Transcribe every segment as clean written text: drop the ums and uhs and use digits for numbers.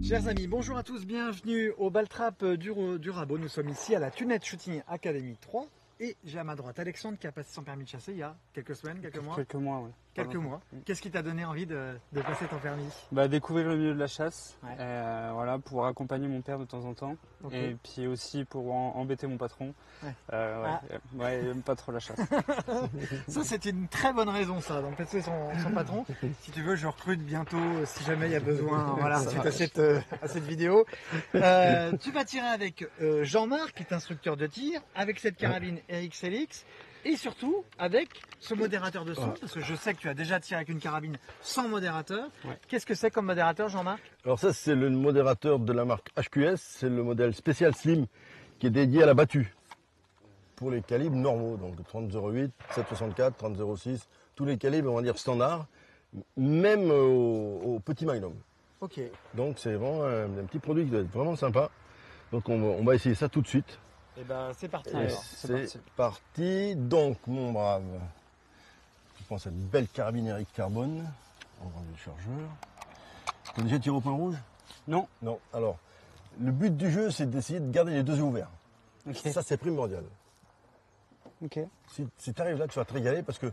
Chers amis, bonjour à tous, bienvenue au Baltrap du Rabot. Nous sommes ici à la Tunet Shooting Academy 3 et j'ai à ma droite Alexandre qui a passé son permis de chasser il y a quelques semaines, quelques mois. Quelques mois, oui. Quelques mois. Qu'est-ce qui t'a donné envie de passer ton permis? Découvrir le milieu de la chasse, Ouais. voilà, pour accompagner mon père de temps en temps, Okay. et puis aussi pour embêter mon patron. Ouais. Ouais, il aime pas trop la chasse. Ça c'est une très bonne raison ça, d'embêter son patron. Si tu veux, je recrute bientôt si jamais il y a besoin, voilà, suite à cette vidéo. Tu vas tirer avec Jean-Marc qui est instructeur de tir, avec cette carabine RXLX. Et surtout avec ce modérateur de son, parce que je sais que tu as déjà tiré avec une carabine sans modérateur. Ouais. Qu'est-ce que c'est comme modérateur, Jean-Marc? Alors ça, c'est le modérateur de la marque HQS, c'est le modèle spécial slim qui est dédié à la battue pour les calibres normaux, donc 30-08, 7,64, 30-06, tous les calibres, on va dire standards, même au petit magnum. Ok. Donc c'est vraiment un petit produit qui doit être vraiment sympa. Donc on va essayer ça tout de suite. Et ben c'est parti. Et Alors. c'est parti. Donc mon brave, je prends cette belle carabine Eric Carbone. On va le chargeur. Tu as déjà tiré au point rouge? Non. Non. Alors, le but du jeu, c'est d'essayer de garder les deux yeux ouverts. Ok. Ça, c'est primordial. Ok. Si tu arrives là, tu vas te régaler parce que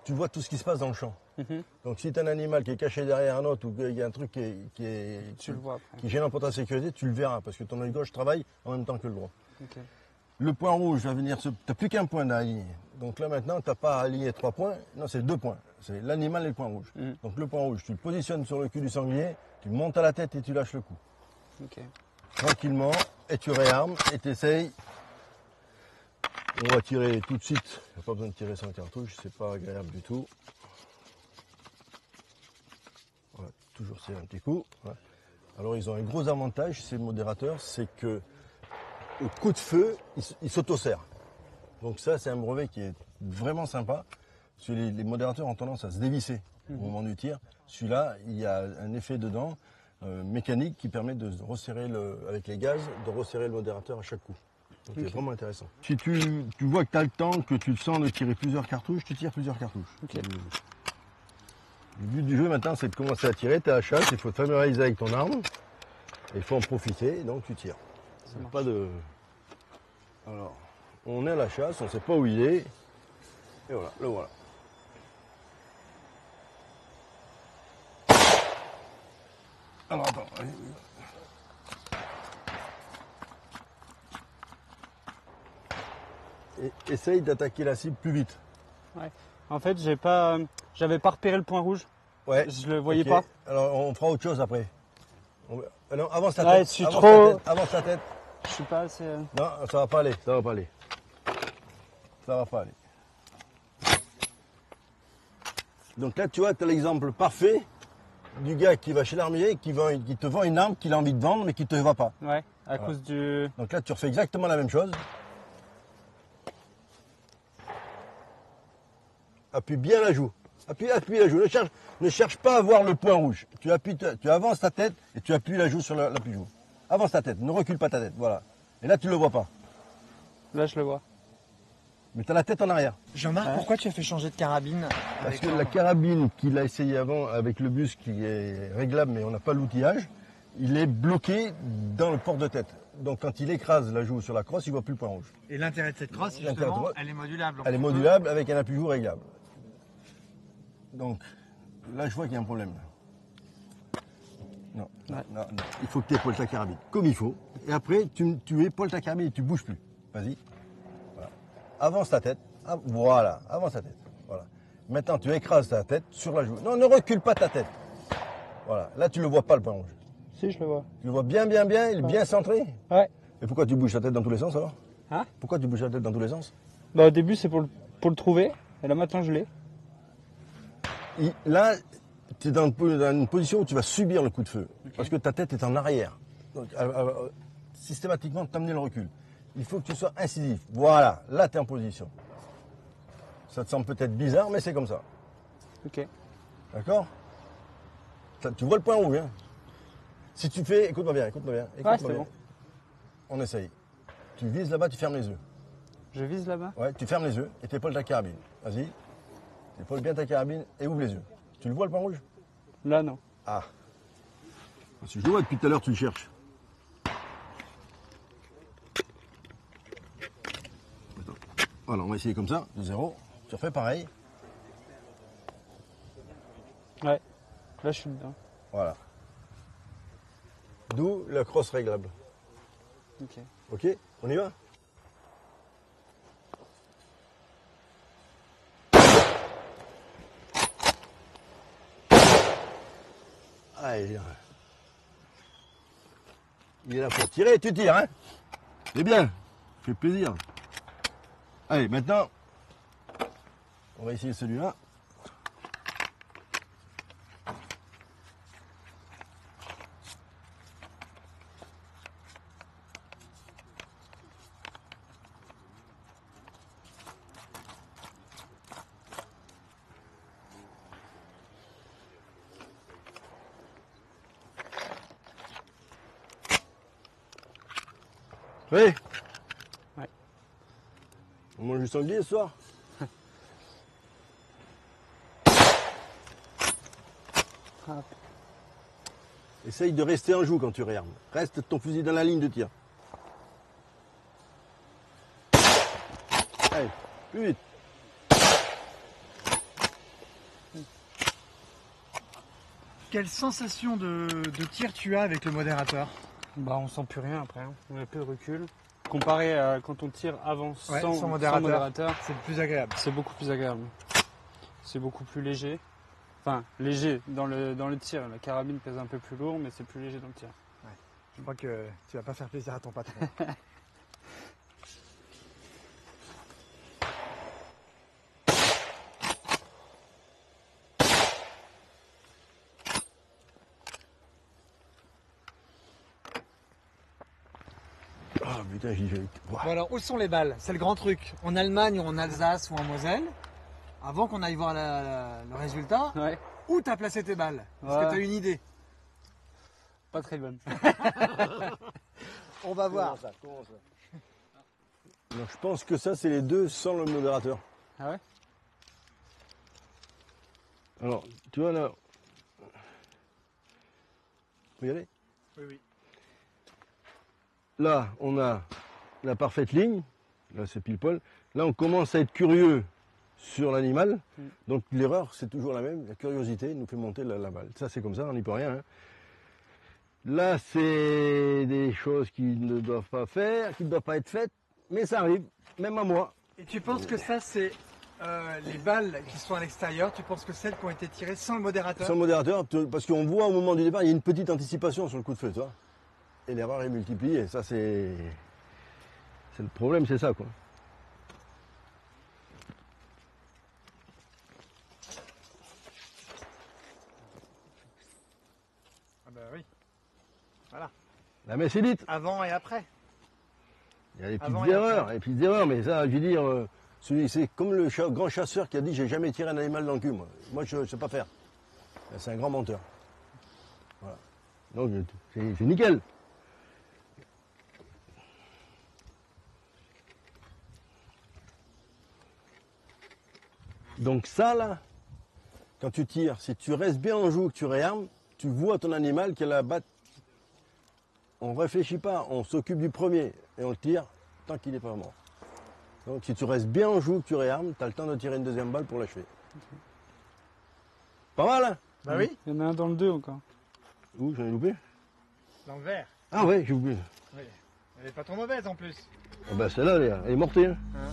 tu vois tout ce qui se passe dans le champ. Mhm. Donc, si tu as un animal qui est caché derrière un autre ou qu'il y a un truc Tu le vois après. qui est gênant pour ta sécurité, tu le verras parce que ton œil gauche travaille en même temps que le droit. Ok. Le point rouge va venir, tu n'as plus qu'un point à aligner. Donc là maintenant, tu n'as pas à aligner 3 points, non c'est 2 points. C'est l'animal et le point rouge. Mhm. Donc le point rouge, tu le positionnes sur le cul du sanglier, tu montes à la tête et tu lâches le coup. Ok. Tranquillement, et tu réarmes et tu essayes. On va tirer tout de suite. Il n'y a pas besoin de tirer sans cartouche, c'est pas agréable du tout. Voilà, toujours tirer un petit coup. Voilà. Alors ils ont un gros avantage, ces modérateurs, c'est que au coup de feu, ils s'auto-serrent. Donc ça, c'est un brevet qui est vraiment sympa. Parce que les modérateurs ont tendance à se dévisser au moment du tir. Celui-là, il y a un effet dedans, mécanique, qui permet de resserrer, avec les gaz, de resserrer le modérateur à chaque coup. Donc c'est vraiment intéressant. Si tu vois que tu as le temps, que tu le sens de tirer plusieurs cartouches, tu tires plusieurs cartouches. Ok. Le but du jeu maintenant, c'est de commencer à tirer. Tu es à la chasse, il faut te familiariser avec ton arme. Et il faut en profiter, donc tu tires. Pas de... Alors, on est à la chasse, on ne sait pas où il est. Et voilà, le voilà. Alors attends, allez. Et essaye d'attaquer la cible plus vite. Ouais. En fait, j'avais pas repéré le point rouge. Ouais. Je le voyais Ok. pas. Alors on fera autre chose après. Non, avance ta Ouais, tête. je suis avance trop- ta tête, avance ta tête. Je suis pas assez. Non, ça va pas aller, ça va pas aller. Ça va pas aller. Donc là, tu vois, tu as l'exemple parfait du gars qui va chez l'armier, qui te vend une arme qu'il a envie de vendre, mais qui ne te va pas. Ouais. À cause du. Donc là, tu refais exactement la même chose. Appuie bien la joue. Appuie la joue. Ne cherche pas à voir le point rouge. Tu avances ta tête et tu appuies la joue sur l'appui-joue. Avance ta tête, ne recule pas ta tête. Voilà. Et là, tu ne le vois pas. Là, je le vois. Mais tu as la tête en arrière. Jean-Marc, pourquoi tu as fait changer de carabine? Parce que la carabine qu'il a essayé avant avec le bus qui est réglable mais on n'a pas l'outillage, il est bloqué dans le port de tête. Donc quand il écrase la joue sur la crosse, il ne voit plus le point rouge. Et l'intérêt de cette crosse, L'intérêt de justement, crosse, elle est modulable. Elle est modulable avec un appui-joue réglable. Donc là, je vois qu'il y a un problème. Non, non, non. Il faut que tu épaules ta carabine comme il faut. Et après, tu épaules ta carabine et tu ne bouges plus. Vas-y. Voilà. Avance ta tête. Ah, voilà, avance ta tête. Voilà. Maintenant, tu écrases ta tête sur la joue. Non, ne recule pas ta tête. Voilà. Là, tu ne le vois pas, le point rouge. Si, je le vois. Tu le vois bien, bien, bien. Il est bien centré. Ouais. Et pourquoi tu bouges ta tête dans tous les sens alors? Hein? Pourquoi tu bouges ta tête dans tous les sens? Au début, c'est pour le trouver. Et là, maintenant, je l'ai. Là, tu es dans une position où tu vas subir le coup de feu. Okay. Parce que ta tête est en arrière. Donc, systématiquement, t'amener le recul. Il faut que tu sois incisif. Voilà, là, tu es en position. Ça te semble peut-être bizarre, mais c'est comme ça. Ok. D'accord? Tu vois le point rouge, hein? Si tu fais, écoute-moi bien, écoute-moi bien. Ouais, c'est bon. On essaye. Tu vises là-bas, tu fermes les yeux. Je vise là-bas? Ouais, tu fermes les yeux et t'épaules ta carabine. Vas-y. T'épaules bien ta carabine et ouvre les yeux. Tu le vois le point rouge? Là, non. Ah. Parce que je le vois depuis tout à l'heure, tu le cherches. Attends. Voilà, on va essayer comme ça, de 0. Tu refais pareil. Ouais. Là, je suis dedans. Voilà. D'où la crosse réglable. Ok. Ok, on y va? Allez, il est là pour tirer, tu tires, hein? C'est bien, fait plaisir. Allez, maintenant, on va essayer celui-là. Oui. Ouais. On mange du sanglier ce soir? Hop. Essaye de rester en joue quand tu réarmes. Reste ton fusil dans la ligne de tir. Allez, plus vite. Quelle sensation de tir tu as avec le modérateur? Bah, on sent plus rien après. Hein. On a plus de recul. Comparé à quand on tire avant Ouais, sans sans modérateur. modérateur, C'est plus agréable. c'est beaucoup plus agréable. C'est beaucoup plus léger. Enfin, léger dans le tir. La carabine pèse un peu plus lourd, mais c'est plus léger dans le tir. Je crois que tu vas pas faire plaisir à ton patron. Oh putain, j'y vais. Bon alors, où sont les balles? C'est le grand truc. En Allemagne ou en Alsace ou en Moselle, avant qu'on aille voir le résultat, Ouais, où t'as placé tes balles? Est-ce que Ouais. t'as une idée? pas très bonne. On va voir. Donc, je pense que ça, c'est les deux sans le modérateur. Ah ouais? Alors, tu vois là. Faut y aller? Oui, oui. Là, on a la parfaite ligne. Là, c'est pile poil. Là, on commence à être curieux sur l'animal. Donc, l'erreur, c'est toujours la même. La curiosité nous fait monter la balle. Ça, c'est comme ça, on n'y peut rien. Hein. Là, c'est des choses qui ne doivent pas faire, qui ne doivent pas être faites. Mais ça arrive, même à moi. Et tu penses que ça, c'est les balles qui sont à l'extérieur, tu penses que celles qui ont été tirées sans le modérateur? Sans le modérateur, parce qu'on voit au moment du départ, il y a une petite anticipation sur le coup de feu, tu vois. Et l'erreur est multipliée. Ça, c'est le problème, c'est ça, quoi. Ah bah oui. Voilà. La messe est dite. Avant et après. Il y a des Avant petites et erreurs, après. des petites erreurs, mais ça, je veux dire, c'est comme le grand chasseur qui a dit j'ai jamais tiré un animal dans le cul, moi. Moi, je ne sais pas faire. C'est un grand menteur. Voilà. Donc, c'est nickel. Donc ça, là, quand tu tires, si tu restes bien en joue, que tu réarmes, tu vois ton animal qui a la batte. On ne réfléchit pas, on s'occupe du premier et on le tire tant qu'il n'est pas mort. Donc si tu restes bien en joue, que tu réarmes, tu as le temps de tirer une deuxième balle pour l'achever. Pas mal, hein? Bah oui. Il y en a un dans le 2 encore. Où, j'en ai loupé? Dans le vert. Ah ouais, j'ai oublié. Oui. Elle est pas trop mauvaise en plus. Ah bah celle-là, elle est mortelle. Hein.